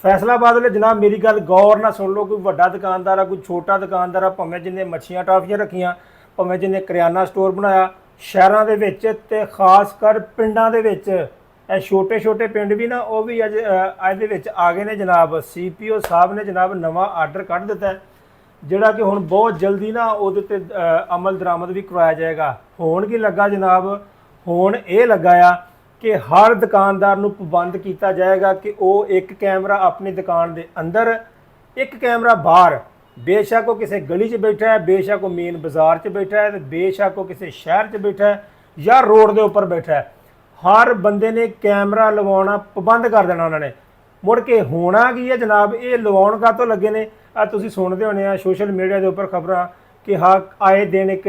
फैसलाबाद वाले जनाब मेरी गल गौर ना सुन लो। कोई वड्डा दुकानदार है, कोई छोटा दुकानदार है, भावें जिन्हें मच्छियां टाफियां रखियां, भावें जिन्हें करियाना स्टोर बनाया, शहरों के विच ते खास कर पिंडां दे विच ਇਹ ਛੋਟੇ ਛੋਟੇ ਪਿੰਡ ਵੀ ਨਾ ਉਹ ਵੀ ਅੱਜ ਦੇ ਵਿੱਚ ਆ ਗਏ ਨੇ ਜਨਾਬ। CPO ਸਾਹਿਬ ਨੇ ਜਨਾਬ ਨਵਾਂ ਆਰਡਰ ਕੱਢ ਦਿੱਤਾ ਜਿਹੜਾ ਕਿ ਹੁਣ ਬਹੁਤ ਜਲਦੀ ਨਾ ਉਹਦੇ ਤੇ ਅਮਲ ਦਰਾਮਦ ਵੀ ਕਰਵਾਇਆ ਜਾਏਗਾ। ਹੁਣ ਕੀ ਲੱਗਾ ਜਨਾਬ, ਹੁਣ ਇਹ ਲੱਗਾ ਆ ਕਿ ਹਰ ਦੁਕਾਨਦਾਰ ਨੂੰ ਪਾਬੰਦ ਕੀਤਾ ਜਾਏਗਾ ਕਿ ਉਹ ਇੱਕ ਕੈਮਰਾ ਆਪਣੀ ਦੁਕਾਨ ਦੇ ਅੰਦਰ, ਇੱਕ ਕੈਮਰਾ ਬਾਹਰ, ਬੇਸ਼ੱਕ ਉਹ ਕਿਸੇ ਗਲੀ 'ਚ ਬੈਠਾ ਹੈ, ਬੇਸ਼ੱਕ ਉਹ ਮੇਨ ਬਾਜ਼ਾਰ 'ਚ ਬੈਠਾ ਹੈ, ਤੇ ਬੇਸ਼ੱਕ ਉਹ ਕਿਸੇ ਸ਼ਹਿਰ 'ਚ ਬੈਠਾ ਹੈ ਜਾਂ ਰੋਡ ਦੇ ਉੱਪਰ ਬੈਠਾ ਹੈ, हर बंदे ने कैमरा लवाना पाबंद कर देना उन्होंने। मुड़ के होना की है जनाब, ये लवाउण का तो लगे ने तुसीं सुनते होने सोशल मीडिया के उपर खबर कि हाँ आए दिन एक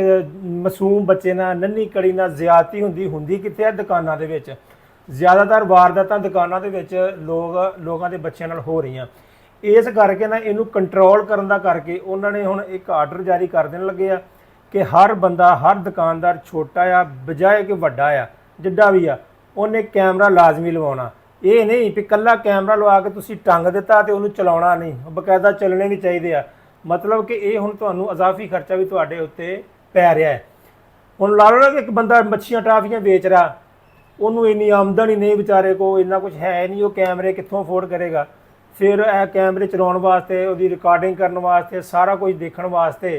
मासूम बच्चे ना नन्ही कड़ी ना ज्यादती हुंदी कित्थे है दुकानां दे विच। ज़्यादातर वारदातां दुकानां दे विच लोगों के बच्चों नाल हो रही। इस करके ना इनू कंट्रोल करन दा करके उन्होंने हुण एक आर्डर जारी कर देन लगे कि हर बंदा, हर दुकानदार छोटा आ बजाए कि वड्डा आ जिड्डा भी आ, उन्हें कैमरा लाजमी लवाउणा। ये नहीं भी कल्ला कैमरा लवा के तुसीं टंग दिता तो उन्होंने चलाउणा नहीं, बकायदा चलने भी चाहिए आ। मतलब कि ये हुण तुहानूं अजाफी खर्चा भी तुहाडे उत्ते पै रिहा है। हुण ला लो ना कि एक बंदा मच्छियां टाफियां बेच रहा, उन्होंने इन्नी आमदन ही नहीं, बेचारे को इन्ना कुछ है नहीं, वो कैमरे कित्थों अफोर्ड करेगा। फिर यह कैमरे चलाउण वास्ते, उसकी रिकॉर्डिंग करने वास्ते, सारा कुछ देखने वास्ते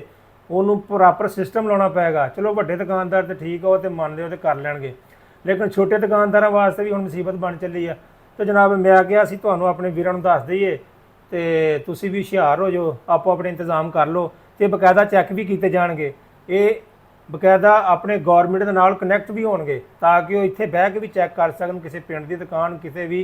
उन्होंने प्रॉपर सिस्टम लाना पेगा। चलो वड्डे दुकानदार तो ठीक है, वो तो मान लिओ तो कर लैणगे, लेकिन छोटे दुकानदारों वास्ते भी हुण मुसीबत बन चली है। तो जनाब मैं क्या असीं तुहानूं अपने वीरां नूं दस दईए तो तुसीं भी हुशियार हो जाओ, आपो अपने इंतजाम कर लो, तो बकायदा चैक भी किए जाएंगे, ये बकायदा अपने गौरमेंट के नाल कनैक्ट भी होणगे ताकि वो इत्थे बह के भी चैक कर सकन। किसी पिंड की दुकान किसी भी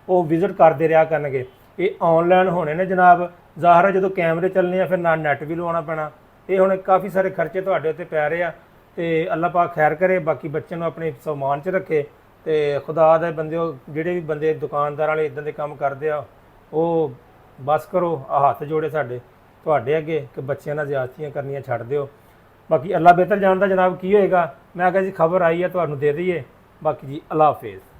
वो विजिट करते रहा करनगे। ये ऑनलाइन होने ने जनाब, ज़ाहिर है जो कैमरे चलने आ फिर ना नैट भी लवाउणा पैना। ये हुण काफ़ी सारे खर्चे तुहाडे उत्ते पै रहे आ तो अल्लाह पाक खैर करे। बाकी बच्चे नूं अपने समान च रखे तो खुदा दे बंदे जिहड़े भी बंदे दुकानदार वाले इदां दे काम करदे आ वो बस करो, हत्थ जोड़े साडे तुहाडे अगे कि बच्चों नाल ज़्यादतियां करनियां छड्ड दिओ। बाकी अल्लाह बेहतर जानदा जनाब की होएगा। मैं कहा जी खबर आई है तुहानूं दे दईए। बाकी जी अल्लाह हाफिज़।